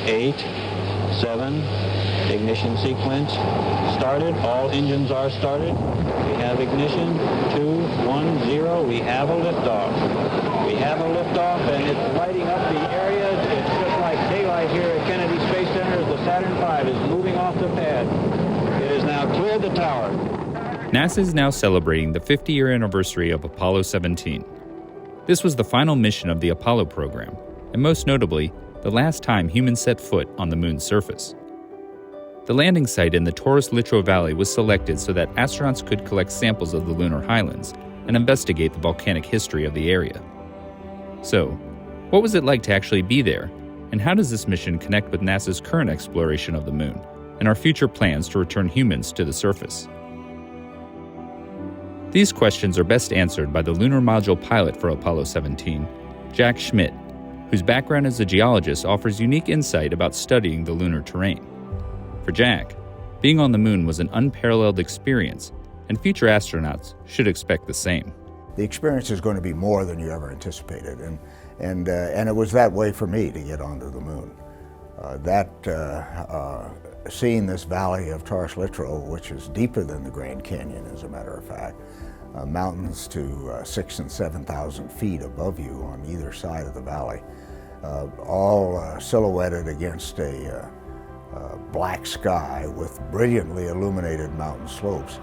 8, 7, ignition sequence started. All engines are started. We have ignition, 2, 1, 0. We have a liftoff. We have a liftoff, and it's lighting up the area. It's just like daylight here at Kennedy Space Center as the Saturn V is moving off the pad. It has now cleared the tower. NASA is now celebrating the 50-year anniversary of Apollo 17. This was the final mission of the Apollo program, and most notably, the last time humans set foot on the moon's surface. The landing site in the Taurus-Littrow Valley was selected so that astronauts could collect samples of the lunar highlands and investigate the volcanic history of the area. So, what was it like to actually be there, and how does this mission connect with NASA's current exploration of the moon and our future plans to return humans to the surface? These questions are best answered by the lunar module pilot for Apollo 17, Jack Schmitt, whose background as a geologist offers unique insight about studying the lunar terrain. For Jack, being on the moon was an unparalleled experience, and future astronauts should expect the same. The experience is going to be more than you ever anticipated, and it was that way for me to get onto the moon. Seeing this valley of Taurus-Littrow, which is deeper than the Grand Canyon, as a matter of fact, mountains to 6,000 and 7,000 feet above you on either side of the valley, all silhouetted against a black sky with brilliantly illuminated mountain slopes.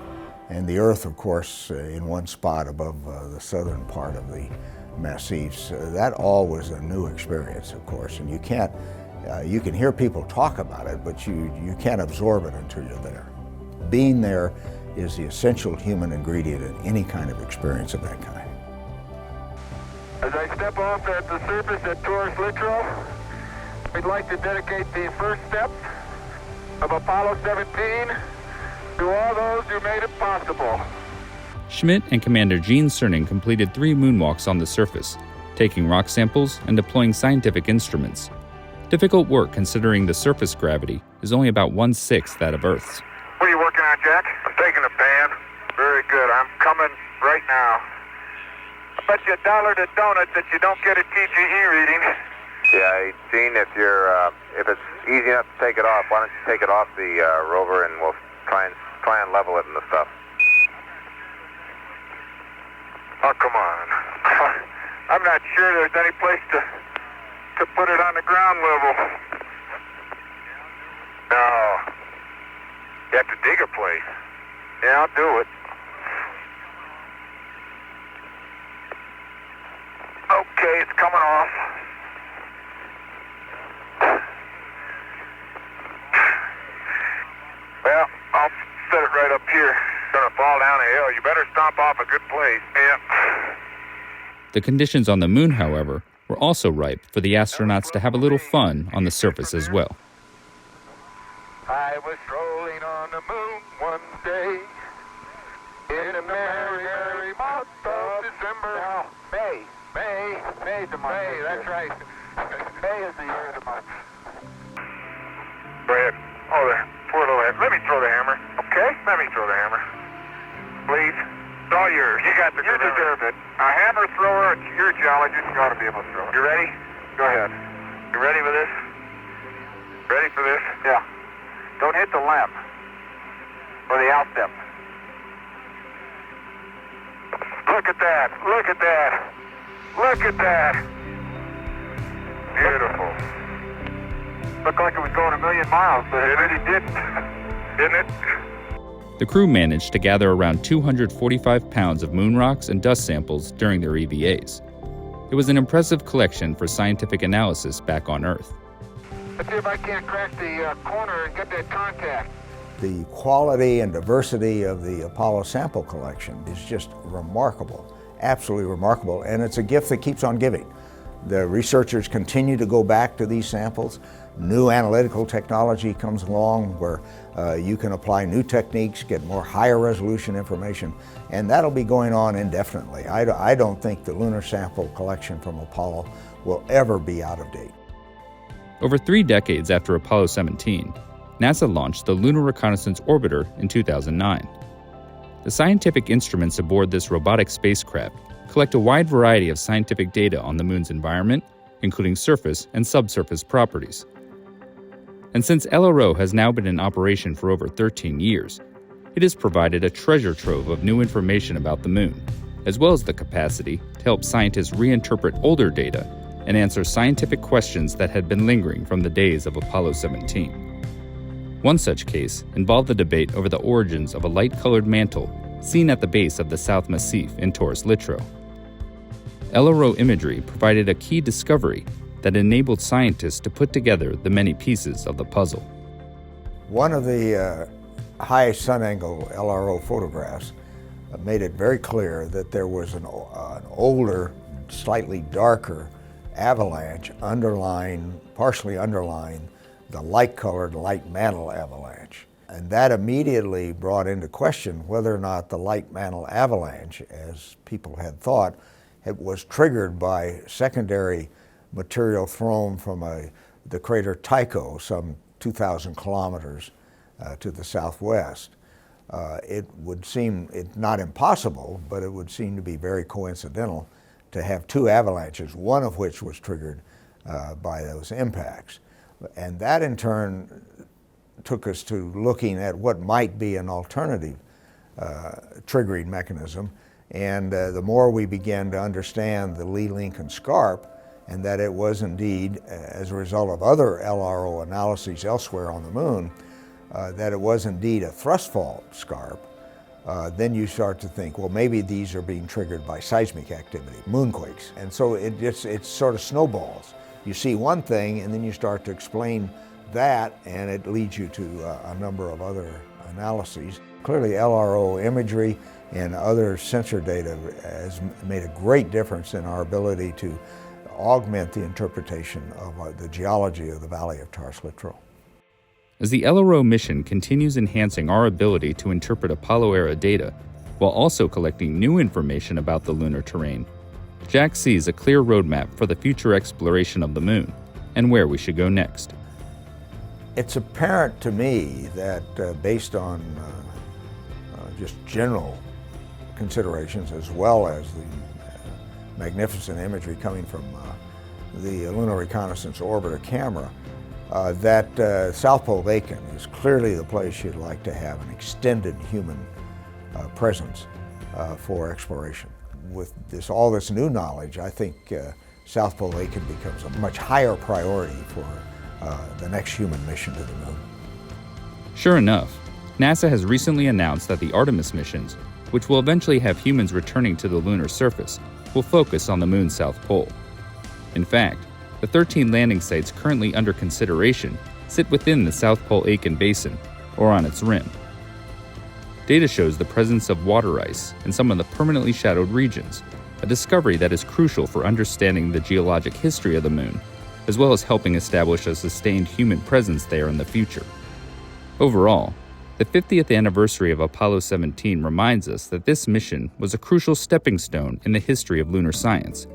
And the Earth, of course, in one spot above the southern part of the massifs. That all was a new experience, of course, and you can't, you can hear people talk about it, but you can't absorb it until you're there. Being there is the essential human ingredient in any kind of experience of that kind. As I step off at the surface at Taurus-Littrow, we'd like to dedicate the first steps of Apollo 17 to all those who made it possible. Schmitt and Commander Gene Cernan completed 3 moonwalks on the surface, taking rock samples and deploying scientific instruments. Difficult work considering the surface gravity is only about 1/6 that of Earth's. What are you working on, Jack? I'm taking a pan. Very good. I'm coming right now. I bet you $1 to donut that you don't get a TGE reading. Yeah, Gene, if it's easy enough to take it off, why don't you take it off the rover and we'll try and level it and the stuff. Oh, come on. I'm not sure there's any place to put it on the ground level. No. You have to dig a place. Yeah, I'll do it. Okay, it's coming off. Well, I'll set it right up here. It's gonna fall down a hill. You better stomp off a good place. Yep. The conditions on the moon, however, were also ripe for the astronauts to have a little fun on the surface as well. I was strolling on the moon one day in a merry, merry month of December. No, May's the month. May, that's right. May is the year of the month. Go ahead. Oh, there. Poor little head. Let me throw the hammer. Okay? Let me throw the hammer. Please. It's all yours. You got the You deserve it. A hammer thrower, you're a geologist. You ought to be able to throw it. You ready? Go ahead. You ready for this? Ready for this? Yeah. Don't hit the lamp or the outstep. Look at that. Look at that. Look at that. Beautiful. Looked like it was going 1,000,000 miles, but it really didn't. Didn't it? The crew managed to gather around 245 pounds of moon rocks and dust samples during their EVAs. It was an impressive collection for scientific analysis back on Earth. Let's see if I can't crack the corner and get that contact. The quality and diversity of the Apollo sample collection is just remarkable, absolutely remarkable, and it's a gift that keeps on giving. The researchers continue to go back to these samples. New analytical technology comes along where you can apply new techniques, get more higher resolution information, and that'll be going on indefinitely. I don't think the lunar sample collection from Apollo will ever be out of date. Over 3 decades after Apollo 17, NASA launched the Lunar Reconnaissance Orbiter in 2009. The scientific instruments aboard this robotic spacecraft collect a wide variety of scientific data on the moon's environment, including surface and subsurface properties. And since LRO has now been in operation for over 13 years, it has provided a treasure trove of new information about the moon, as well as the capacity to help scientists reinterpret older data and answer scientific questions that had been lingering from the days of Apollo 17. One such case involved the debate over the origins of a light-colored mantle seen at the base of the South Massif in Taurus Littrow. LRO imagery provided a key discovery that enabled scientists to put together the many pieces of the puzzle. One of the high sun angle LRO photographs made it very clear that there was an older, slightly darker avalanche partially underlying the light-colored light mantle avalanche. And that immediately brought into question whether or not the light mantle avalanche, as people had thought, was triggered by secondary material thrown from the crater Tycho, some 2,000 kilometers to the southwest. It would seem, not impossible, but it would seem to be very coincidental to have two avalanches, one of which was triggered by those impacts. And that in turn took us to looking at what might be an alternative triggering mechanism. And the more we began to understand the Lee-Lincoln scarp, and that it was indeed, as a result of other LRO analyses elsewhere on the moon, that it was indeed a thrust fault scarp, then you start to think, well, maybe these are being triggered by seismic activity, moonquakes. And so it sort of snowballs. You see one thing, and then you start to explain that, and it leads you to a number of other analyses. Clearly, LRO imagery and other sensor data has made a great difference in our ability to augment the interpretation of the geology of the Valley of Taurus Littrow. As the LRO mission continues enhancing our ability to interpret Apollo-era data, while also collecting new information about the lunar terrain, Jack sees a clear roadmap for the future exploration of the moon and where we should go next. It's apparent to me that based on just general considerations, as well as the magnificent imagery coming from the Lunar Reconnaissance Orbiter camera, that South Pole Aiken is clearly the place you'd like to have an extended human presence for exploration. With all this new knowledge, I think South Pole Aiken becomes a much higher priority for the next human mission to the moon. Sure enough, NASA has recently announced that the Artemis missions, which will eventually have humans returning to the lunar surface, will focus on the moon's south pole. In fact, the 13 landing sites currently under consideration sit within the South Pole Aiken Basin, or on its rim. Data shows the presence of water ice in some of the permanently shadowed regions, a discovery that is crucial for understanding the geologic history of the moon, as well as helping establish a sustained human presence there in the future. Overall, the 50th anniversary of Apollo 17 reminds us that this mission was a crucial stepping stone in the history of lunar science,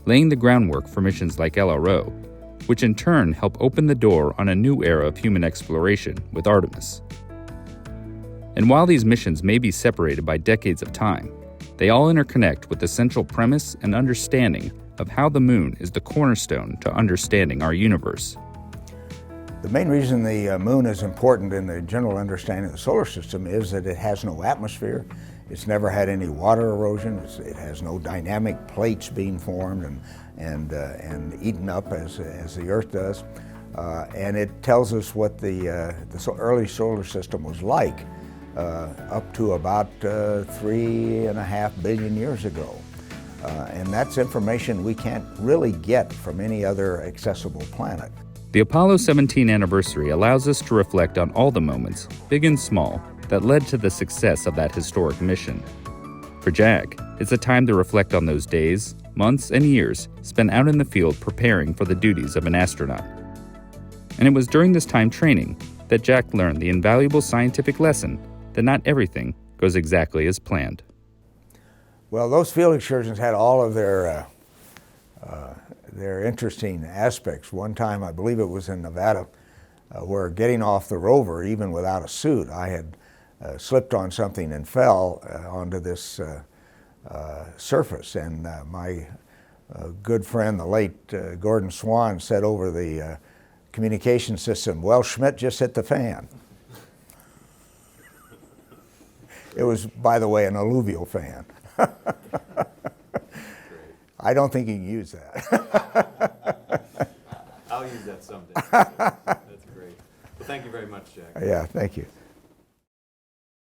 laying the groundwork for missions like LRO, which in turn help open the door on a new era of human exploration with Artemis. And while these missions may be separated by decades of time, they all interconnect with the central premise and understanding of how the moon is the cornerstone to understanding our universe. The main reason the moon is important in the general understanding of the solar system is that it has no atmosphere. It's never had any water erosion. It has no dynamic plates being formed and eaten up as the Earth does. And it tells us what the early solar system was like up to about 3.5 billion years ago. And that's information we can't really get from any other accessible planet. The Apollo 17 anniversary allows us to reflect on all the moments, big and small, that led to the success of that historic mission. For Jack, it's a time to reflect on those days, months, and years spent out in the field preparing for the duties of an astronaut. And it was during this time training that Jack learned the invaluable scientific lesson that not everything goes exactly as planned. Well, those field excursions had all of their interesting aspects. One time, I believe it was in Nevada, where getting off the rover, even without a suit, I had slipped on something and fell onto this surface. And my good friend, the late Gordon Swan, said over the Communication system. Well, Schmidt just hit the fan. It was, by the way, an alluvial fan. I don't think you can use that. I'll use that someday. That's great. Well, thank you very much, Jack. Yeah, thank you.